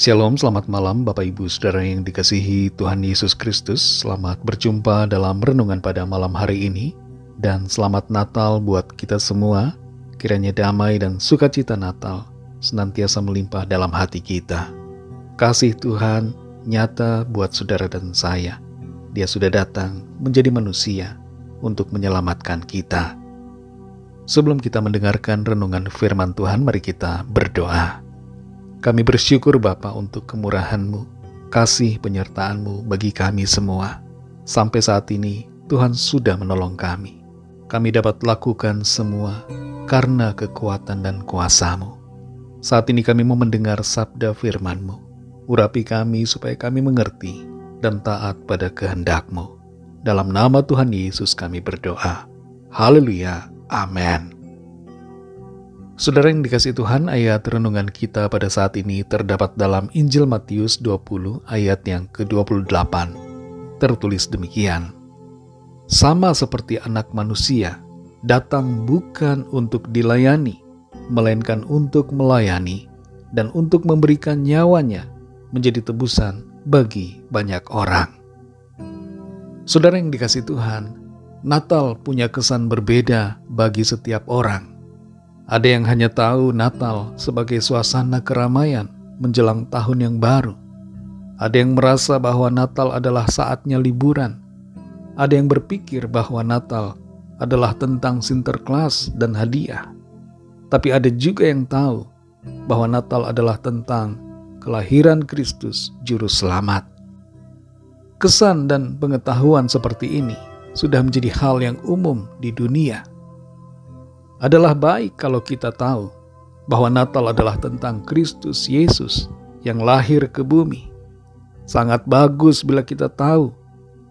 Shalom, selamat malam Bapak Ibu Saudara yang dikasihi Tuhan Yesus Kristus. Selamat berjumpa dalam renungan pada malam hari ini. Dan selamat Natal buat kita semua. Kiranya damai dan sukacita Natal senantiasa melimpah dalam hati kita. Kasih Tuhan nyata buat saudara dan saya. Dia sudah datang menjadi manusia untuk menyelamatkan kita. Sebelum kita mendengarkan renungan firman Tuhan, mari kita berdoa. Kami bersyukur Bapa untuk kemurahan-Mu, kasih penyertaan-Mu bagi kami semua. Sampai saat ini Tuhan sudah menolong kami. Kami dapat lakukan semua karena kekuatan dan kuasa-Mu. Saat ini kami mau mendengar sabda firman-Mu. Urapi kami supaya kami mengerti dan taat pada kehendak-Mu. Dalam nama Tuhan Yesus kami berdoa. Haleluya. Amin. Saudara yang dikasihi Tuhan, ayat renungan kita pada saat ini terdapat dalam Injil Matius 20 ayat yang ke-28. Tertulis demikian. Sama seperti anak manusia, datang bukan untuk dilayani, melainkan untuk melayani dan untuk memberikan nyawanya menjadi tebusan bagi banyak orang. Saudara yang dikasihi Tuhan, Natal punya kesan berbeda bagi setiap orang. Ada yang hanya tahu Natal sebagai suasana keramaian menjelang tahun yang baru. Ada yang merasa bahwa Natal adalah saatnya liburan. Ada yang berpikir bahwa Natal adalah tentang Sinterklas dan hadiah. Tapi ada juga yang tahu bahwa Natal adalah tentang kelahiran Kristus Juru Selamat. Kesan dan pengetahuan seperti ini sudah menjadi hal yang umum di dunia. Adalah baik kalau kita tahu bahwa Natal adalah tentang Kristus Yesus yang lahir ke bumi. Sangat bagus bila kita tahu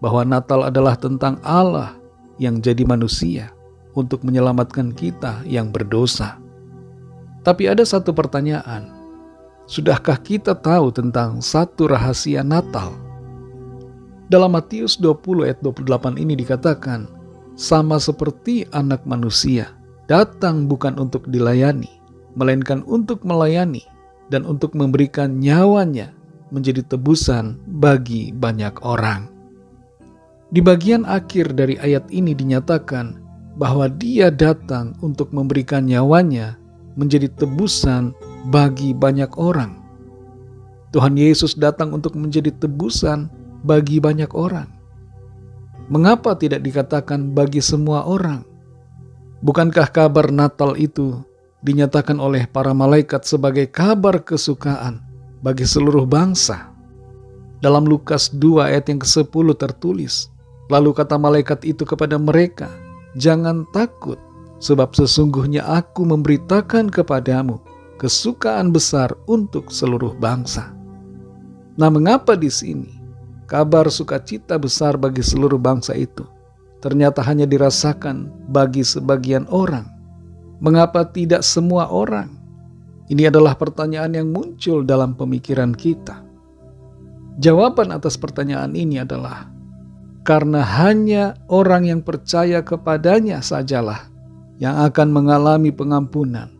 bahwa Natal adalah tentang Allah yang jadi manusia untuk menyelamatkan kita yang berdosa. Tapi ada satu pertanyaan, sudahkah kita tahu tentang satu rahasia Natal? Dalam Matius 20 ayat 28 ini dikatakan, sama seperti anak manusia, datang bukan untuk dilayani, melainkan untuk melayani dan untuk memberikan nyawanya menjadi tebusan bagi banyak orang. Di bagian akhir dari ayat ini dinyatakan bahwa Dia datang untuk memberikan nyawanya menjadi tebusan bagi banyak orang. Tuhan Yesus datang untuk menjadi tebusan bagi banyak orang. Mengapa tidak dikatakan bagi semua orang? Bukankah kabar Natal itu dinyatakan oleh para malaikat sebagai kabar kesukaan bagi seluruh bangsa? Dalam Lukas 2 ayat yang ke-10 tertulis, lalu kata malaikat itu kepada mereka, jangan takut, sebab sesungguhnya aku memberitakan kepadamu kesukaan besar untuk seluruh bangsa. Nah, mengapa di sini kabar sukacita besar bagi seluruh bangsa itu ternyata hanya dirasakan bagi sebagian orang? Mengapa tidak semua orang? Ini adalah pertanyaan yang muncul dalam pemikiran kita. Jawaban atas pertanyaan ini adalah karena hanya orang yang percaya kepadanya sajalah yang akan mengalami pengampunan,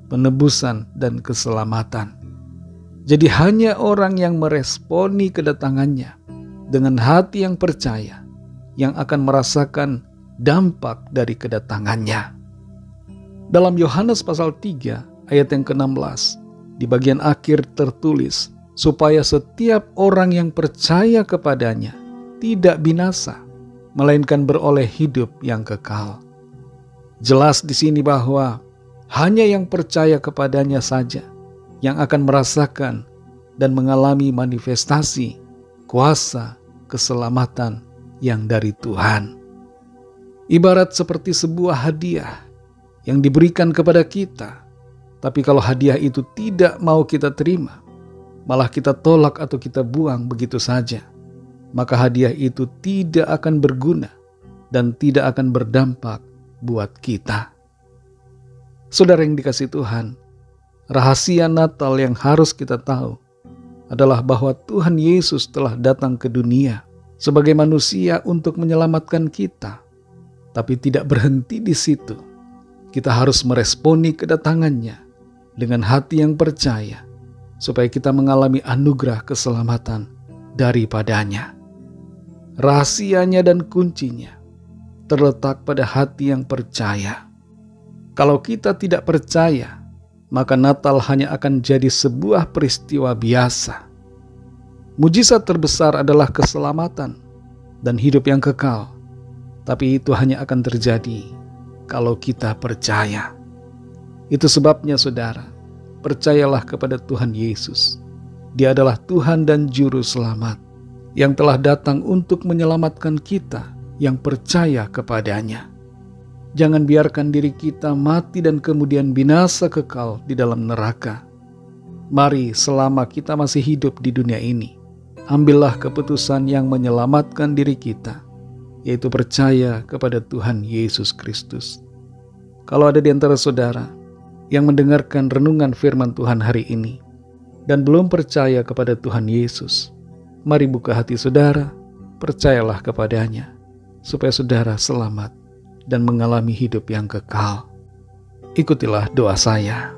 penebusan, dan keselamatan. Jadi hanya orang yang meresponi kedatangannya dengan hati yang percaya yang akan merasakan dampak dari kedatangannya. Dalam Yohanes pasal 3 ayat yang ke-16 di bagian akhir tertulis, supaya setiap orang yang percaya kepadanya tidak binasa, melainkan beroleh hidup yang kekal. Jelas di sini bahwa hanya yang percaya kepadanya saja yang akan merasakan dan mengalami manifestasi kuasa keselamatan yang dari Tuhan. Ibarat seperti sebuah hadiah yang diberikan kepada kita, tapi kalau hadiah itu tidak mau kita terima, malah kita tolak atau kita buang begitu saja, maka hadiah itu tidak akan berguna dan tidak akan berdampak buat kita. Saudara yang dikasihi Tuhan, rahasia Natal yang harus kita tahu adalah bahwa Tuhan Yesus telah datang ke dunia sebagai manusia untuk menyelamatkan kita. Tapi tidak berhenti di situ. Kita harus meresponi kedatangannya dengan hati yang percaya, supaya kita mengalami anugerah keselamatan daripadanya. Rahasianya dan kuncinya terletak pada hati yang percaya. Kalau kita tidak percaya, maka Natal hanya akan jadi sebuah peristiwa biasa. Mujizat terbesar adalah keselamatan dan hidup yang kekal. Tapi itu hanya akan terjadi kalau kita percaya. Itu sebabnya saudara, percayalah kepada Tuhan Yesus. Dia adalah Tuhan dan Juru Selamat yang telah datang untuk menyelamatkan kita yang percaya kepadanya. Jangan biarkan diri kita mati dan kemudian binasa kekal di dalam neraka. Mari selama kita masih hidup di dunia ini, ambillah keputusan yang menyelamatkan diri kita, yaitu percaya kepada Tuhan Yesus Kristus. Kalau ada di antara saudara yang mendengarkan renungan firman Tuhan hari ini dan belum percaya kepada Tuhan Yesus, mari buka hati saudara, percayalah kepadanya, supaya saudara selamat dan mengalami hidup yang kekal. Ikutilah doa saya.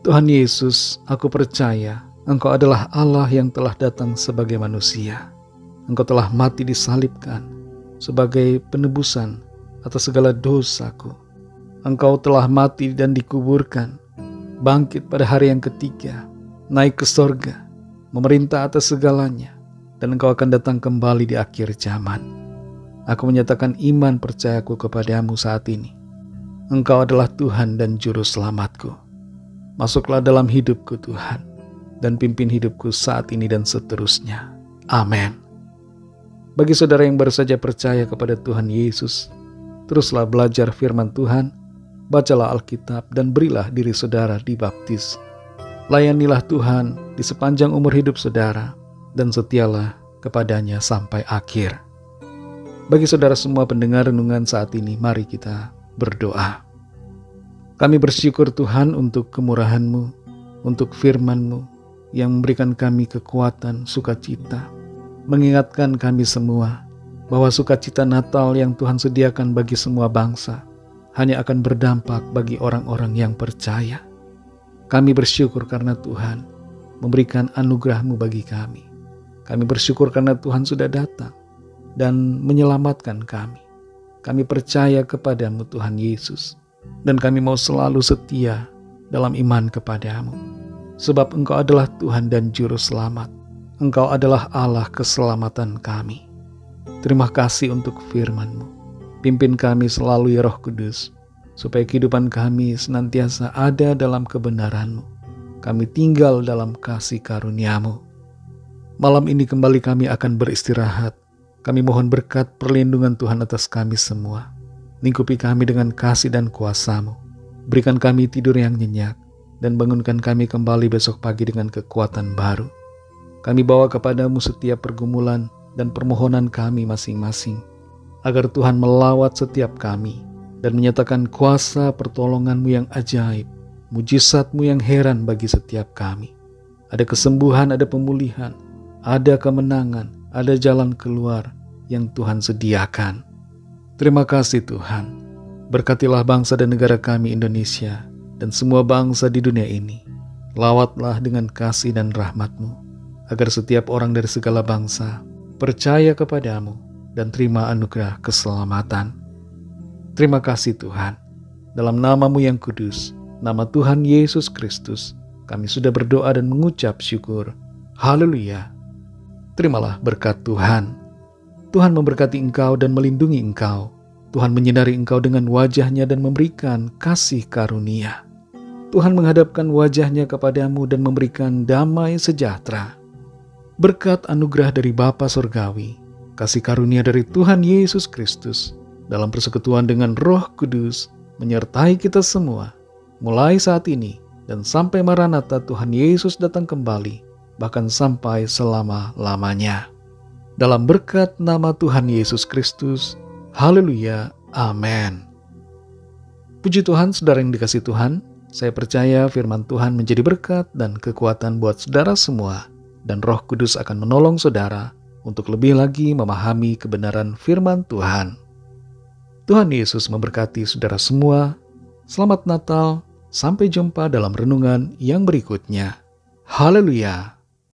Tuhan Yesus, aku percaya Engkau adalah Allah yang telah datang sebagai manusia. Engkau telah mati disalibkan sebagai penebusan atas segala dosaku. Engkau telah mati dan dikuburkan, bangkit pada hari yang ketiga, naik ke sorga, memerintah atas segalanya, dan Engkau akan datang kembali di akhir zaman. Aku menyatakan iman percayaku kepadamu saat ini. Engkau adalah Tuhan dan Juru Selamatku. Masuklah dalam hidupku Tuhan, dan pimpin hidupku saat ini dan seterusnya. Amin. Bagi saudara yang baru saja percaya kepada Tuhan Yesus, teruslah belajar firman Tuhan, bacalah Alkitab, dan berilah diri saudara dibaptis. Layanilah Tuhan di sepanjang umur hidup saudara, dan setialah kepadanya sampai akhir. Bagi saudara semua pendengar renungan saat ini, mari kita berdoa. Kami bersyukur Tuhan untuk kemurahan-Mu, untuk firman-Mu yang memberikan kami kekuatan, sukacita, mengingatkan kami semua bahwa sukacita Natal yang Tuhan sediakan bagi semua bangsa hanya akan berdampak bagi orang-orang yang percaya. Kami bersyukur karena Tuhan memberikan anugerah-Mu bagi kami. Kami bersyukur karena Tuhan sudah datang dan menyelamatkan kami. Kami percaya kepadamu Tuhan Yesus, dan kami mau selalu setia dalam iman kepadamu. Sebab Engkau adalah Tuhan dan Juru Selamat. Engkau adalah Allah keselamatan kami. Terima kasih untuk firman-Mu. Pimpin kami selalu ya Roh Kudus, supaya kehidupan kami senantiasa ada dalam kebenaran-Mu. Kami tinggal dalam kasih karunia-Mu. Malam ini kembali kami akan beristirahat. Kami mohon berkat perlindungan Tuhan atas kami semua. Lingkupi kami dengan kasih dan kuasa-Mu. Berikan kami tidur yang nyenyak, dan bangunkan kami kembali besok pagi dengan kekuatan baru. Kami bawa kepadamu setiap pergumulan dan permohonan kami masing-masing, agar Tuhan melawat setiap kami dan menyatakan kuasa pertolongan-Mu yang ajaib, mujizat-Mu yang heran bagi setiap kami. Ada kesembuhan, ada pemulihan, ada kemenangan, ada jalan keluar yang Tuhan sediakan. Terima kasih Tuhan. Berkatilah bangsa dan negara kami Indonesia dan semua bangsa di dunia ini. Lawatlah dengan kasih dan rahmat-Mu, agar setiap orang dari segala bangsa percaya kepadamu dan terima anugerah keselamatan. Terima kasih Tuhan. Dalam nama-Mu yang kudus, nama Tuhan Yesus Kristus, kami sudah berdoa dan mengucap syukur. Haleluya. Terimalah berkat Tuhan. Tuhan memberkati engkau dan melindungi engkau. Tuhan menyinari engkau dengan wajah-Nya dan memberikan kasih karunia. Tuhan menghadapkan wajah-Nya kepadamu dan memberikan damai sejahtera. Berkat anugerah dari Bapa Surgawi, kasih karunia dari Tuhan Yesus Kristus, dalam persekutuan dengan Roh Kudus, menyertai kita semua, mulai saat ini dan sampai Maranatha Tuhan Yesus datang kembali, bahkan sampai selama-lamanya. Dalam berkat nama Tuhan Yesus Kristus, haleluya, amin. Puji Tuhan, saudara yang dikasihi Tuhan, saya percaya firman Tuhan menjadi berkat dan kekuatan buat saudara semua, dan Roh Kudus akan menolong saudara untuk lebih lagi memahami kebenaran firman Tuhan. Tuhan Yesus memberkati saudara semua. Selamat Natal, sampai jumpa dalam renungan yang berikutnya. Haleluya!